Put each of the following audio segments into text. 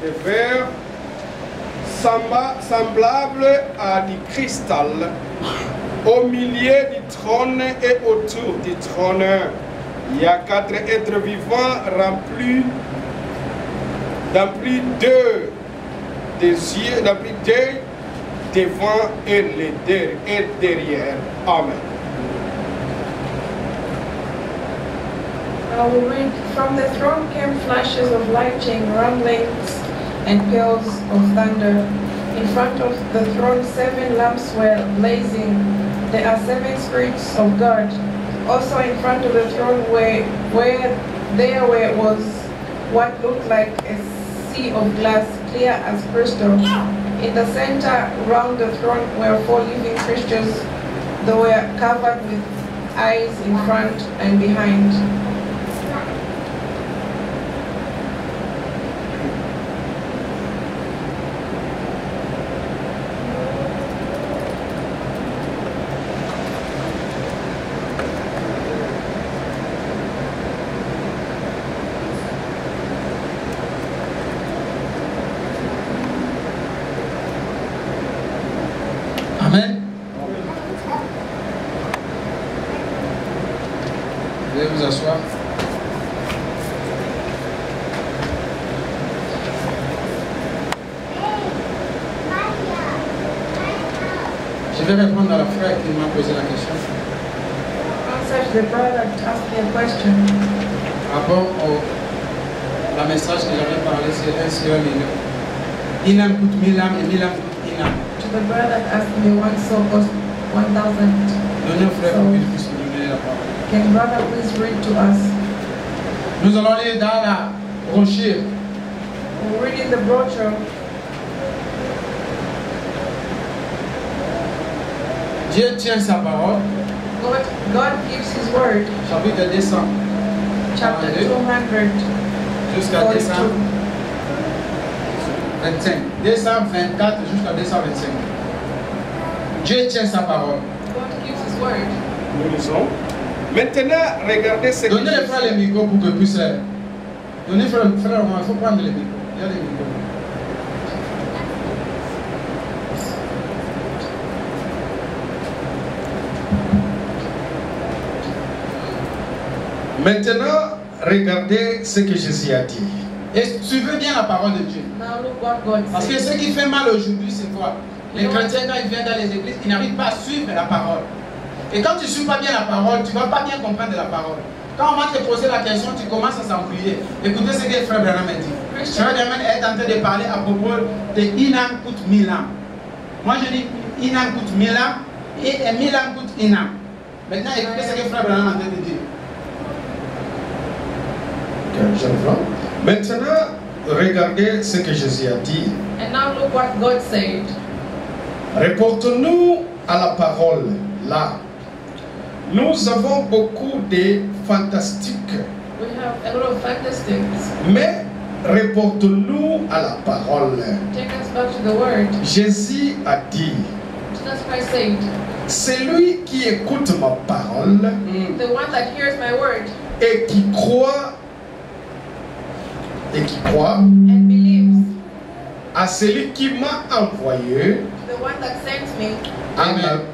de verre semblable à du cristal au milieu du trône et autour du trône. Il y a 4 êtres vivants remplis d'eux des yeux, remplis d'eux devant et derrière. Amen. I will read, from the throne came flashes of lightning, rumblings, and peals of thunder. In front of the throne 7 lamps were blazing. There are 7 spirits of God. Also in front of the throne was what looked like a sea of glass, clear as crystal. In the center, round the throne, were 4 living creatures. They were covered with eyes in front and behind. Amen. Veuillez vous asseoir. Je vais répondre à la frère qui m'a posé la question. Answer the brother asked me a question. Rapport au message que j'avais parlé, c'est 1 sur 1 million. Inam coûte 1000 âmes et 1000 âmes coûte Inam. To the brother asked me one soul cost 1,000. Donnez au frère pour qu'il puisse nous donner la parole. Can brother please read to us? Nous allons aller dans la brochure. We'll read in the brochure. Dieu tient sa parole. God gives his word. Chapitre 200. Chapter 200. Jusqu'à 225. 224 jusqu'à 225. Dieu tient sa parole. God gives his word. Nous lisons. Maintenant, regardez ce que Donnez les frères les micros pour que puissent. Donnez frère, il faut prendre les micros. Il y a les micros. Maintenant, regardez ce que Jésus a dit. Et suivez bien la parole de Dieu. Now look what God Parce que says. ce qui fait mal aujourd'hui, c'est quoi? Les chrétiens, quand ils viennent dans les églises, ils n'arrivent pas à suivre la parole. Et quand tu ne suis pas bien la parole, tu ne vas pas bien comprendre la parole. Quand on va te poser la question, tu commences à s'embrouiller. Écoutez ce que le frère Branham a dit. Frère Branham est en train de parler à propos de Inam coûte 1000 âmes. Moi je dis Inam coûte 1000 âmes et 1000 âmes coûte Inam. Maintenant écoutez ce que le frère Branham est en train de dire. Maintenant, regardez ce que Jésus a dit. And now look what God said. Reportons-nous à la parole, là. Nous avons beaucoup de fantastiques, We have a lot of fantastics. mais reportons-nous à la parole. Take us back to the word. Jésus a dit, Jesus Christ said, celui qui écoute ma parole the one that hears my word et qui croit and believes à celui qui m'a envoyé the one that sent me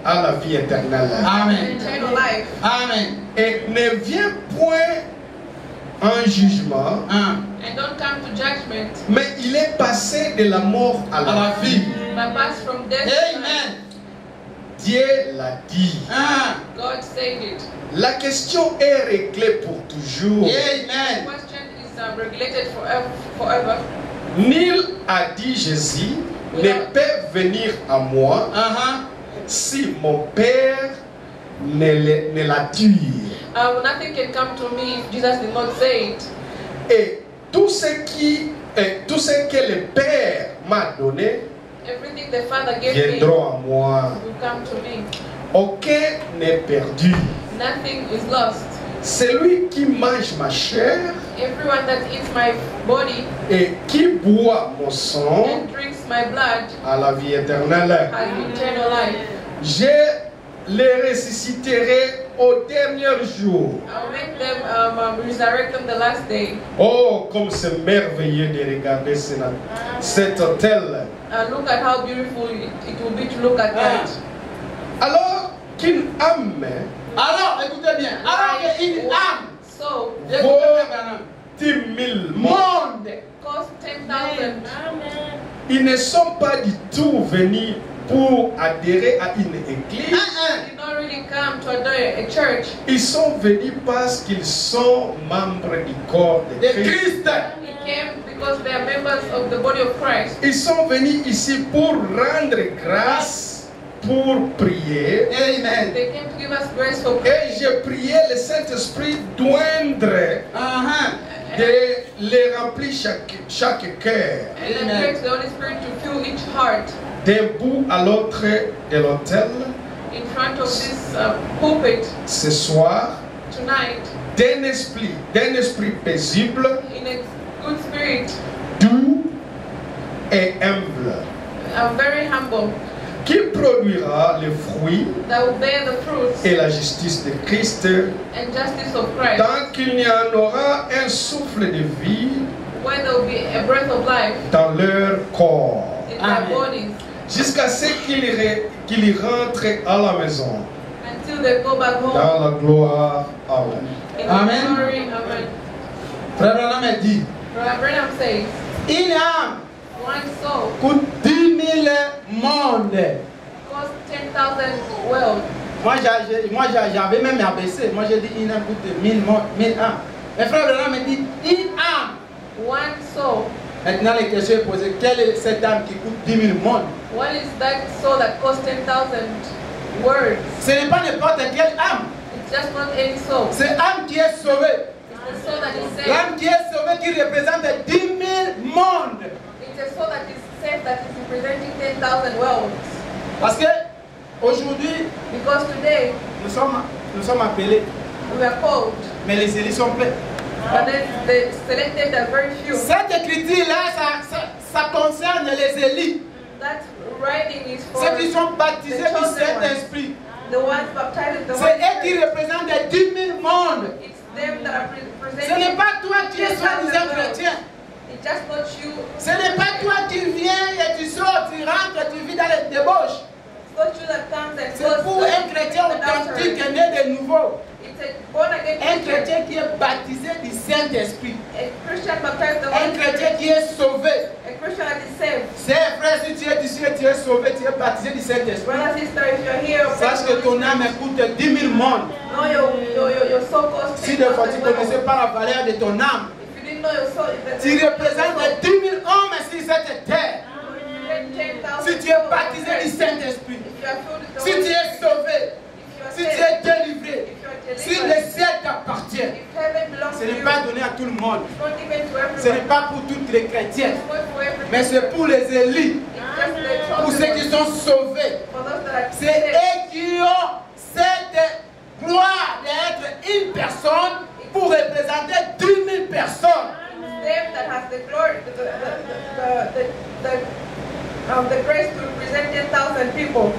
à la vie éternelle. Amen. eternal life. Amen. Et ne vient point en jugement, And don't come to judgment, mais il est passé de la mort à la vie. but pass from death to life. Amen. Dieu l'a dit. God said it. La question est réglée pour toujours. The Amen. question is regulated forever. Nul a dit Jésus ne peut venir à moi si mon Père ne l'a dit. Nothing can come to me if Jesus did not say it. Et tout ce que le Père m'a donné Everything the Father gave me viendront à moi. will come to me. Aucun n'est perdu. Nothing is lost. Celui qui mange ma chair Everyone that eats my body et qui boit mon sang and drinks my blood a la vie éternelle. has eternal life. Je les ressusciterai au dernier jour. I'll make them resurrect them the last day. Oh, comme c'est merveilleux de regarder cet hôtel. Look at how beautiful it will be to look at that. Alors qu'une âme Alors, écoutez bien. Alors qu'une âme So, vaut 10 000 mondes. cost 10,000. Ils ne sont pas du tout venus pour adhérer à une église. They did not really come to a church. Ils sont venus parce qu'ils sont membres du corps de de Christ. Christ. They came because they are members of the body of Christ. Ils sont venus ici pour rendre grâce, pour prier. Amen. They came to give us grace for Et prayer. j'ai prié le Saint-Esprit d'oindre, de les remplir chaque cœur, And I pray to the Holy Spirit to fill each heart d'un bout à l'autre de l'autel in front of this pulpit ce soir, tonight d'un esprit paisible, in a good spirit. doux et humble, I'm very humble, qui produira le fruit that will bear the fruits et la justice de Christ, and justice of Christ, tant qu'il y en aura un souffle de vie where there will be a breath of life dans leur corps, in Amen. their bodies, jusqu'à ce qu'ils y rentrent à la maison, until they go back home dans la gloire. Amen. in Amen. glory. Amen. Frère Branham a dit, Brother Branham says, une âme one soul coûte 10 000 mondes. costs 10,000 worlds. Moi, j'avais même abaissé. Moi, j'ai dit une âme coûte 1000 âmes. Mais frère Branham me dit, une âme. One soul. Maintenant, la question est posée, quelle est cette âme qui coûte 10 000 mondes? What is that soul that costs 10,000 words? Ce n'est pas n'importe quelle âme. It's just not any soul. C'est l'âme qui est sauvée. It's the soul that is saved. L'âme qui est sauvée qui représente 10 000 mondes. It's a soul that is saved that is representing 10,000 worlds. Parce que aujourd'hui, Because today nous sommes appelés, we are called, mais les élus sont pleins. but then the selected are very few. Cette écriture-là, ça concerne les élus. That writing is for Ceux qui sont baptisés the du chosen ones, Saint-Esprit. the ones baptized in the C'est Holy eux qui Spirit. représentent 10 000 mondes. It's them that are Ce representing. n'est pas toi qui es soi-disant chrétien. It's just not you. Ce n'est pas toi qui viens et tu sors, tu rentres, tu vis dans les débauches. It's not you that comes and C'est pour goes un chrétien to the authentique doctor. né de nouveau. It's a born again Un Christian. chrétien qui est baptisé du Saint-Esprit. A Christian baptized in the Un Holy chrétien Spirit. qui est sauvé. A Christian that is saved. C'est frère, si tu es ici et tu es sauvé, tu es baptisé du Saint-Esprit. Brother, sister, if you're here, Sache que ton âme coûte 10 000 mondes. know your soul costs Si des fois tu 10,000 ne connaissais worlds. pas la valeur de ton âme, If you didn't know your soul, tu représentes 10 000 hommes sur cette terre. Si tu es baptisé du Saint-Esprit, si tu es sauvé, si tu es délivré, si le ciel t'appartient, ce n'est pas donné à tout le monde. Ce n'est pas pour tous les chrétiens, mais c'est pour les élus, pour ceux qui sont sauvés. C'est eux qui ont cette gloire d'être une personne pour représenter 10 000 personnes. The grace to represent 10,000 people.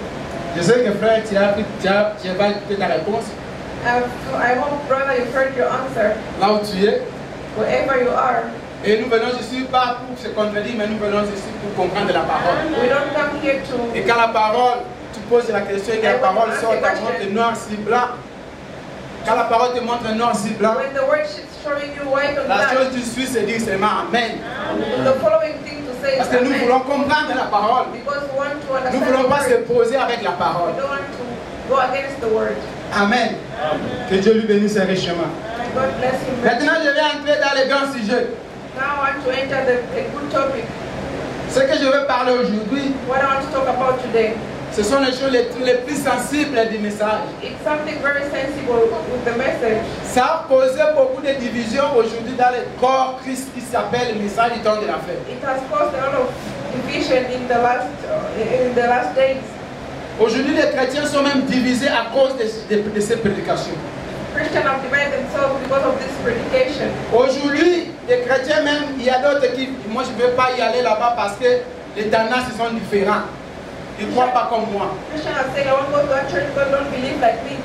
Je sais que frère, tu vas écouter ta réponse I hope, brother, you've heard your answer, là où tu es. wherever you are. Et nous venons ici pas pour se contredire, mais nous venons ici pour comprendre la parole. We don't come here to. Et quand la parole, tu poses la question et que la parole sort, ta montre noir sur blanc. Quand la parole te montre noir sur blanc, When the word is showing you white on la black, chose du suis, c'est dire seulement Amen. the following thing to say Parce is que nous amen. voulons comprendre la parole. Because we want to Nous ne understand voulons the pas se word. poser avec la parole. We don't want to go against the word. Amen. Que Dieu lui bénisse richement. And God bless him. Maintenant, je vais entrer dans les grands sujets. Now I want to enter a good topic. Ce que je veux parler aujourd'hui, What I want to talk about today. ce sont les choses les plus sensibles du message. It's something very sensible with the message. Ça a posé beaucoup de divisions aujourd'hui dans le corps Christ qui s'appelle le message du temps de la fête. It has caused a lot of division in the last days. Aujourd'hui, les chrétiens sont même divisés à cause de ces prédications. Christians have divided themselves because of this predication. Aujourd'hui, les chrétiens même, il y a d'autres qui, moi je ne veux pas y aller là-bas parce que les tendances sont différentes. Ils ne croient pas comme moi. Christians are saying, I want to go to a church, but don't believe like me.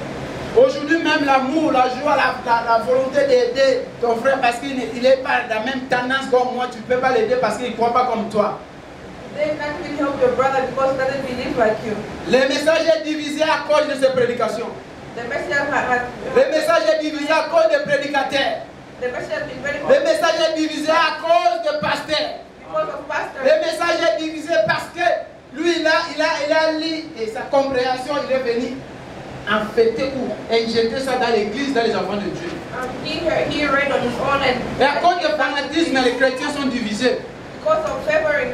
Aujourd'hui même l'amour, la joie, la volonté d'aider ton frère parce qu'il n'est pas de la même tendance comme moi, tu ne peux pas l'aider parce qu'il ne croit pas comme toi. They can't even help your brother because he doesn't believe like you. Le message est divisé à cause de ces prédications. The message has Le message est divisé à cause des prédicateurs. the message has been very Le message est divisé à cause des pasteurs. because of pastors. Le message est divisé parce que lui, il a lu et sa compréhension, il est venu infecter ou injecter ça dans l'église, dans les enfants de Dieu. He read on his own and Et à cause du fanatisme, les chrétiens sont divisés. because of favoring,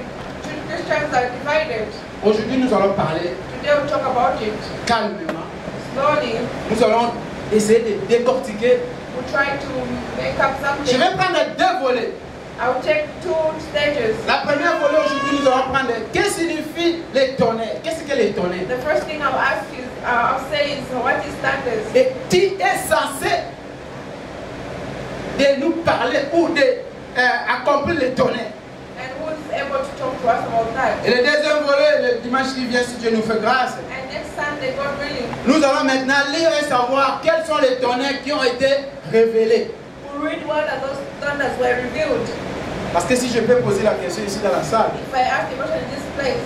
Christians are divided. Aujourd'hui, nous allons parler Today we'll talk about it. calmement. Slowly, Nous allons essayer de décortiquer. we'll try to make up Je something. vais prendre deux volets. I'll take 2 stages. La première volet aujourd'hui, nous allons prendre qu'est-ce que signifie les tonnerres. Qu'est-ce que les tonnerres? The first thing I'll say is what is thunders? Et qui est censé de nous parler ou d'accomplir les tonnerres? And who's able to talk to us about that? Et le deuxième volet, le dimanche qui vient, si Dieu nous fait grâce, And next Sunday, God willing, nous allons maintenant lire et savoir quels sont les tonnerres qui ont été révélés. we'll read what are those thunders were revealed. Parce que si je peux poser la question ici dans la salle, If I ask the question in this place,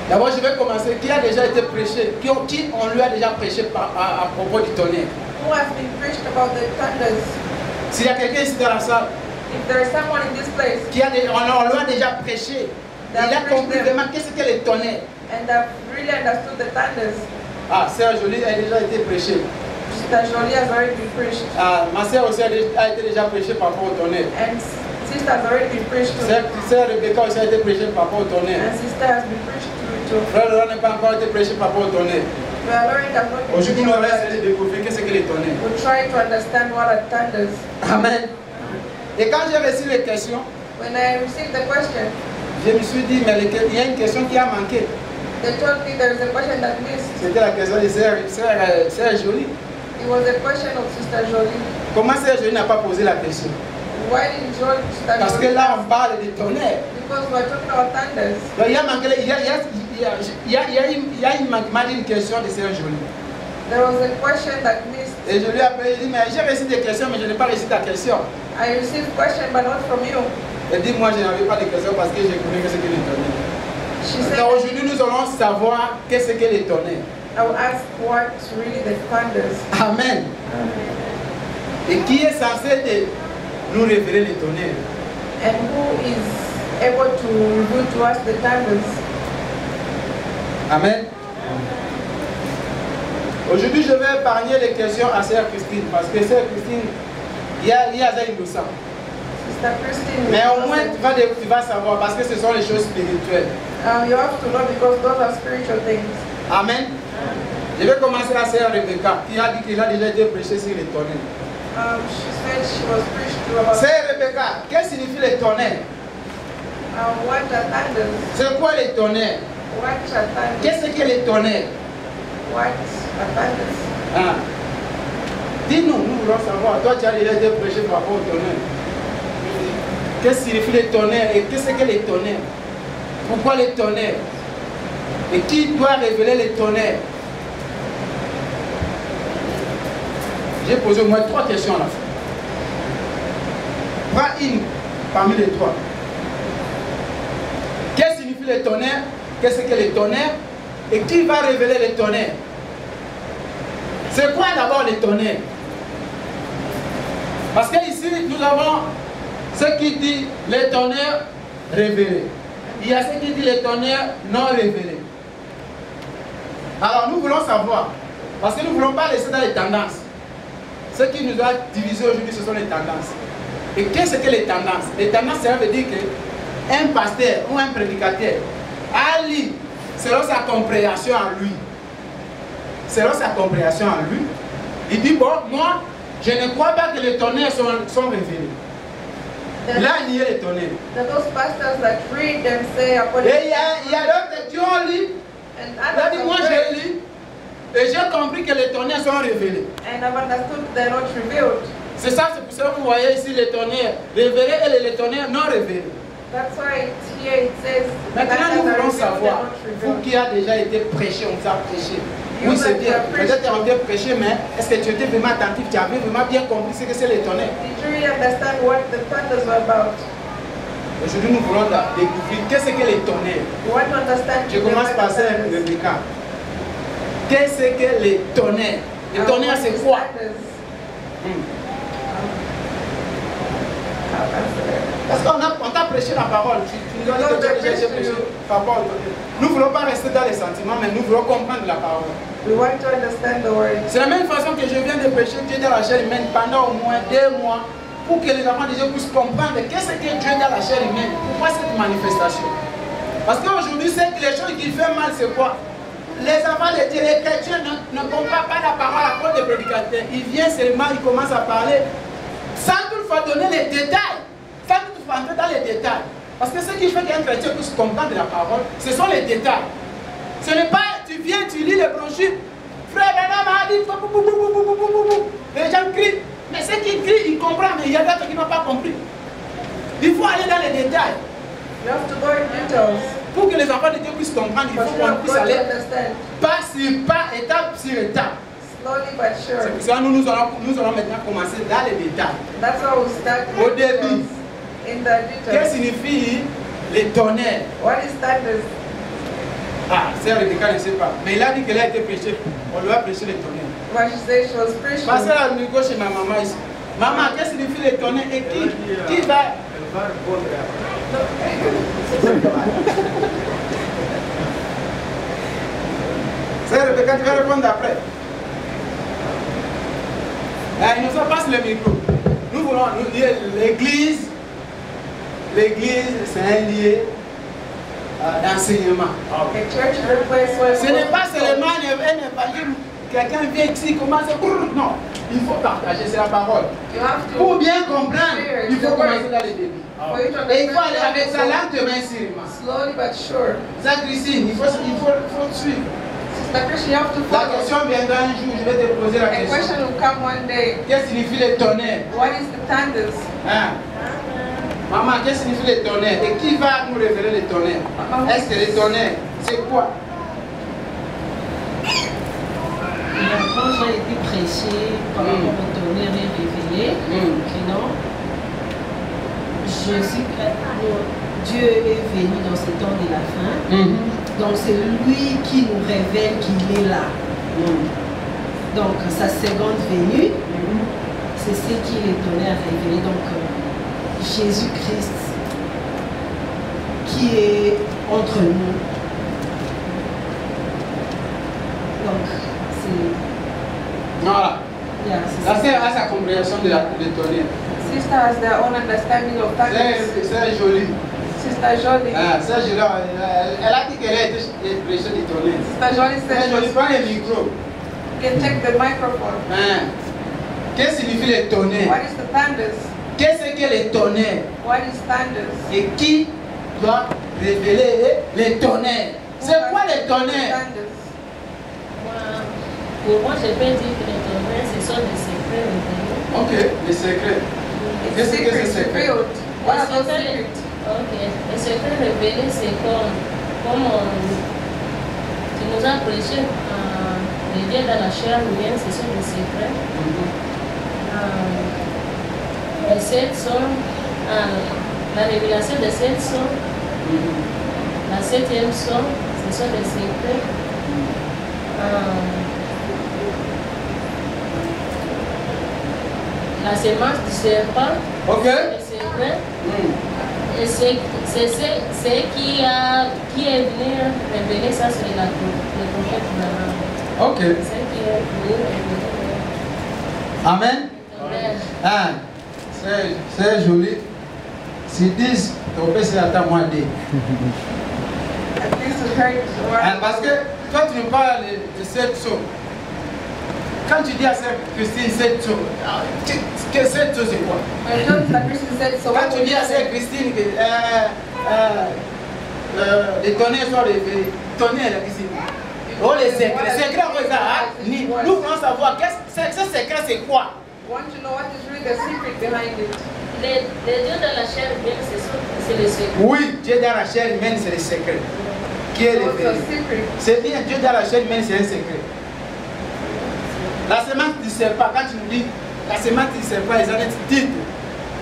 d'abord je vais commencer. Qui a déjà été prêché? Qui on lui a déjà prêché à propos du tonnerre? who has been preached about the thunders? S'il y a quelqu'un ici dans la salle, If there is someone in this place on lui a déjà prêché, il a compris vraiment qu'est-ce que les tonnerres. and have really understood the thunders, Ah, Sœur Jolie a déjà été prêchée. Sister Jolie has already been preached. Ah, ma sœur aussi a été déjà prêchée par rapport au tonnerre. And Sister has already been preached to. Sœur Rebecca aussi a été prêchée par rapport au tonnerre. And Sister has been preached to. Frère Laurent n'a pas encore été prêché par rapport au tonnerre. Well, Lauren has not been Aujourd'hui, nous allons preached. essayer de découvrir qu'est-ce que les tonnerres. We'll try to understand what are thunders. Amen. Et quand j'ai reçu les questions, When I received the question, je me suis dit, mais il y a une question qui a manqué. they told me there is a question that missed. C'était la question de Sœur Jolie. It was a question of Sister Jolie. Comment Sœur Jolie n'a pas posé la question? Why didn't Sister Parce que Jolie là, on ask? parle de tonnerre. Because we're talking about thunders. Donc, il y a manqué, il y a une manquement d'une question de Sœur Jolie. There was a question that missed. Et je lui ai appelé, il dit, mais j'ai reçu des questions, mais je n'ai pas reçu ta question. I received question, but not from you. Elle dit, moi, je n'avais pas de questions parce que je connais ce que les tonnerres. She said, Donc, aujourd'hui, nous allons savoir qu'est-ce que les tonnerres. I will ask what's really the thunders. Amen. Et qui est censé nous révéler les tonnerres? And who is able to reveal to us the thunders? Amen. Aujourd'hui, je vais épargner les questions à Sœur Christine parce que Sœur Christine, il y a une leçon. Sister Christine, Mais au moins, tu vas savoir parce que ce sont les choses spirituelles. you have to know because those are spiritual things. Amen. Je vais commencer à Sœur Rebecca qui a dit qu'il a déjà été prêché sur les tonnerres. She said she was preached to about Sœur Rebecca, qu'est-ce que signifie les tonnerres? what are thunders? C'est quoi les tonnerres? What are thunders? Qu'est-ce que les tonnerres? What are thunders? Ah. Dis-nous, nous voulons savoir. Toi, tu as déjà été prêché par rapport au tonnerre. Qu'est-ce que signifie les tonnerres et qu'est-ce que les tonnerres? Pourquoi les tonnerres? Et qui doit révéler les tonnerres? J'ai posé au moins 3 questions à la fin. Prends une parmi les 3. Qu'est-ce que signifie les tonnerres? Qu'est-ce que les tonnerres? Et qui va révéler les tonnerres? C'est quoi d'abord les tonnerres? Parce qu'ici, nous avons ce qui dit les tonnerres révélés. Il y a ce qui dit les tonnerres non révélés. Alors nous voulons savoir, parce que nous ne voulons pas laisser dans les tendances. Ce qui nous a divisé aujourd'hui, ce sont les tendances. Et qu'est-ce que les tendances? Les tendances, ça veut dire qu'un pasteur ou un prédicateur a lu, selon sa compréhension en lui, selon sa compréhension en lui, il dit, bon, moi, je ne crois pas que les tonnerres sont révélés. Là, il y a les tonnerres. Those pastors that read and say according Et il y a d'autres qui ont lu, and il a dit, moi others j'ai lu, et j'ai compris que les tonnerres sont révélés. and I've understood they're not revealed. C'est ça, c'est pour ça que vous voyez ici les tonnerres révélés et les tonnerres non révélés. That's why here it says Maintenant, nous thunders are voulons revealed, they're savoir, not vous revealed. qui a déjà été prêché, on vous a prêché. Oui, c'est bien. Peut-être tu as envie de prêcher, mais est-ce que tu étais vraiment attentif? Tu avais vraiment bien compris ce que c'est les tonnerres? Did you really understand what the thunders were about? Aujourd'hui, nous voulons découvrir qu'est-ce que les tonnerres. You want to understand? Je commence par ça, Rebecca. Qu'est-ce que les tonnerres? Les tonnerres, c'est quoi? Parce qu'on t'a prêché la parole. Tu nous as dit que tu as déjà prêché la parole. Nous ne voulons pas rester dans les sentiments, mais nous voulons comprendre la parole. We want to understand the word. C'est la même façon que je viens de prêcher Dieu dans la chair humaine pendant au moins 2 mois pour que les enfants de Dieu puissent comprendre qu'est-ce que Dieu dans la chair humaine. Pourquoi cette manifestation? Parce qu'aujourd'hui, les choses qui font mal, c'est quoi? Les enfants de Dieu, les chrétiens ne comprennent pas la parole à cause des prédicateurs. Ils viennent seulement, ils commencent à parler sans toutefois donner les détails. Sans toutefois entrer dans les détails. Parce que ce qui fait qu'un chrétien puisse comprendre la parole, ce sont les détails. Ce n'est pas, tu viens, tu lis les brochures. Frère Bernard m'a dit, les gens crient. Mais ceux qui crient, ils comprennent, mais il y a d'autres qui n'ont pas compris. Il faut aller dans les détails. You have to go in details. Pour que les enfants de Dieu puissent comprendre, il faut qu'on puisse aller pas sur pas, étape sur étape. Slowly but sure. C'est pour ça que nous allons maintenant commencer dans les détails. That's how we start Au début, in the que details. signifie les tonnerres? What is thunders? Ah, c'est Rebecca ne sait pas. Mais il a dit qu'elle a été prêchée. On lui a prêché les tonnerres. Well, she said she was preaching. Passez la micro chez ma maman ici. Maman, qu'est-ce que signifie les tonnerres? Et qui va... Elle va répondre après. C'est Rebecca, tu vas répondre après. Il nous passe le micro. Nous voulons lire l'église. L'église, c'est un lieu d'enseignement. A church is a place where Ce n'est pas seulement un évangile. Quelqu'un vient ici, commence à... Non, il faut partager, c'est la parole. you have to. Pour bien comprendre, il faut commencer dans les débuts. For you to Et il faut aller understand avec ça lentement, sûrement. slowly but sure. Ça, Christine, il faut suivre. Sister Christian, you have to La follow. question viendra un jour, je vais te poser la A question. question will come one day. Qu'est-ce que signifie les tonnerres? What is the thunders? Hein? Maman, qu'est-ce que signifie les tonnerres? Et qui va nous révéler les tonnerres? Est-ce que les tonnerres, c'est quoi? Quand j'ai été prêché par rapport au tonnerre est révélé, non, Dieu est venu dans ce temps de la fin. Donc c'est lui qui nous révèle qu'il est là. Donc sa seconde venue, c'est ce qui est donné à révéler. Donc Jésus-Christ qui est entre nous. Donc c'est... Voilà. Yeah, La sœur a sa compréhension de tonnerre. Sister has their own understanding of thunders. C'est joli. Sister Jolie. Sœur Jolie, elle a dit qu'elle a été prêchée du tonnerre. Sister Jolie said Sœur she Jolie, was prends le micro. You can take the microphone. Qu'est-ce que signifie les tonnerres? What is the thunders? Qu'est-ce que les tonnerres? What is thunders? Et qui doit révéler les tonnerres? C'est quoi les tonnerres? Thunders. Pour moi, je peux dire que les tonnerres, ce sont des secrets révélés. Ok, les secrets. It's Qu'est-ce que secrets c'est secret? revealed. What are those Les secrets- secrets? Ok. Les secrets révélés, c'est comme tu nous as prêché les dieux dans la chair humaine, ce sont des secrets. Les 7 sont la révélation des 7 sons, la 7e son, ce sont des secrets. La semence du serpent, Ok. c'est secret. Et c'est ce qui est venu révéler ça, c'est le prophète Branham. Ok. C'est ce qui est venu révéler. Amen. C'est joli. Si 10, ton père c'est à ta moi dit. At least we heard what. Parce que toi tu nous parles de 7 sauts. Quand tu dis à Sœur Christine 7 sauts, que 7 sauts c'est quoi? When Sister Christian said so, Quand what tu would dis you à Sœur say? Christine que les tonnerres sont révélés, tonnerres ici. Oh les secrets, les secrets on ça. Nous voulons savoir ce secret c'est quoi? We want to know what is really the secret behind it. Les dieux de la chair humaine, c'est le secret. Oui, Dieu dans la chair humaine c'est le secret. Qui est What's the révélé? secret? C'est bien, Dieu dans la chair humaine c'est un secret. La semence du serpent, quand tu nous dis la semence du serpent, ils en ont titre.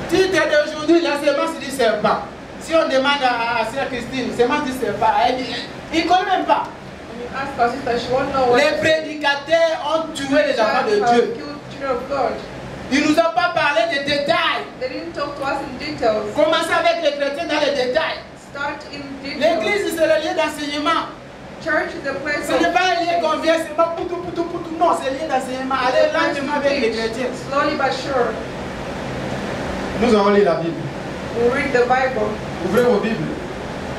Titre d'aujourd'hui, la semence du serpent. Si on demande à Sœur Christine, semence du serpent, elle dit, il ne connaît même pas. Les prédicateurs ont tué les enfants de Dieu. Ils ne nous ont pas parlé des détails. Commencez avec les chrétiens dans les détails. L'église, c'est le lieu d'enseignement. Ce n'est pas un lieu qu'on vient, c'est pas poutou. Non, c'est le lieu d'enseignement. Allez lentement avec les chrétiens. Nous allons lire la Bible. We'll read the Bible. Ouvrez vos Bibles.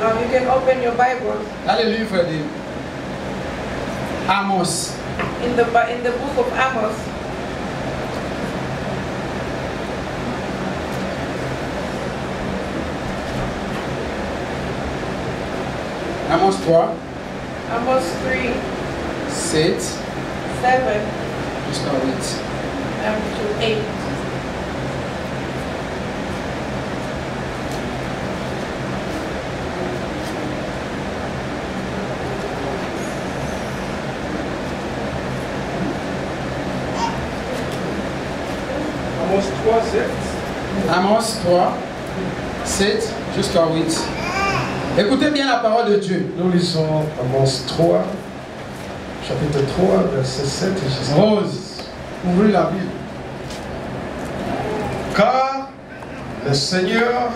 You can open your Bible. Dans le livre de Amos. In the book of Amos. Amos 3. Amos 3. 7. 7. Jusqu'à 8. To 8. Amos 3, 7. Amos 3, 7 jusqu'à 8. Écoutez bien la parole de Dieu. Nous lisons Amos 3, chapitre 3, verset 7 jusqu'à 8. Rose, ouvrez la Bible. Car le Seigneur,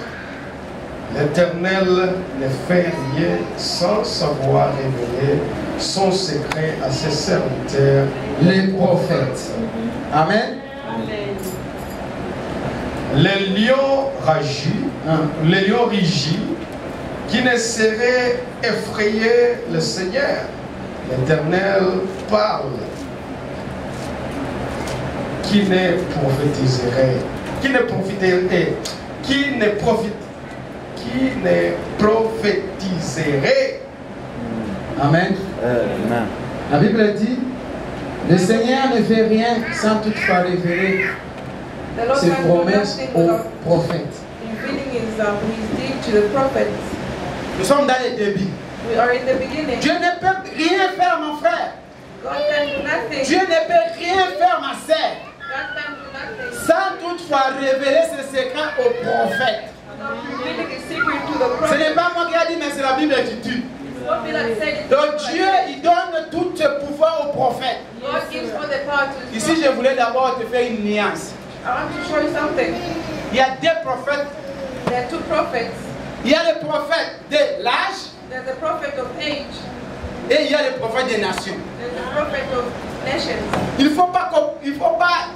l'Éternel, ne fait rien sans savoir révéler son secret à ses serviteurs, Les prophètes. Amen. Les lions rugis, qui ne seraient effrayés le Seigneur. L'Éternel parle, qui ne prophétiserait, qui ne prophétiserait. Amen. La Bible dit, le Seigneur ne fait rien sans toutefois révéler The Lord ses can do promesses nothing aux without prophètes. revealing his deed to the prophets. Nous sommes dans les débits. We are in the beginning. Dieu ne peut rien faire, mon frère. God can do nothing. Dieu ne peut rien faire, ma sœur, God can do nothing. sans toutefois révéler ses secrets aux prophètes. Not revealing his secret to the Ce n'est prophets. pas moi qui ai dit, mais c'est la Bible qui dit. What Bill had said. Donc Dieu, il donne tout ce pouvoir aux prophètes. God gives all the power to his Ici, je prophets. voulais d'abord te faire une nuance. I want to show you something. Il y a deux prophètes. There are two prophets. Il y a le prophète de l'âge There's the prophet of age. et il y a le prophète des nations. There's the prophet of nations. Il ne faut pas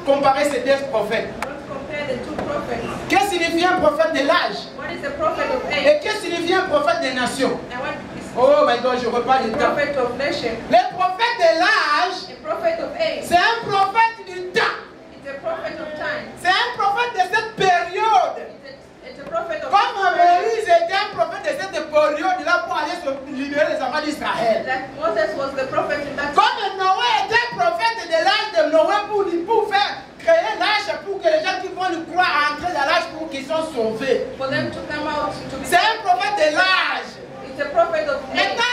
comparer ces deux prophètes. Don't compare the two prophets. Qu'est-ce que signifie un prophète de l'âge? One is the prophet of Et age. qu'est-ce que signifie un prophète des nations? And one is Oh my God, je repars du the temps. prophet of nation. Le prophète de l'âge, A prophet of age. c'est un prophète du temps. It's a prophet of time. C'est un prophète de cette période. It's a prophet of Comme Moïse était un prophète de cette période-là pour aller se libérer les enfants d'Israël. That Moses was the prophet in that Comme Noé était un prophète de l'âge de Noé pour faire créer l'âge pour que les gens qui vont le croire entrer dans l'âge pour qu'ils soient sauvés. for them to come out to be. C'est un prophète de l'âge. It's a prophet of age. Maintenant,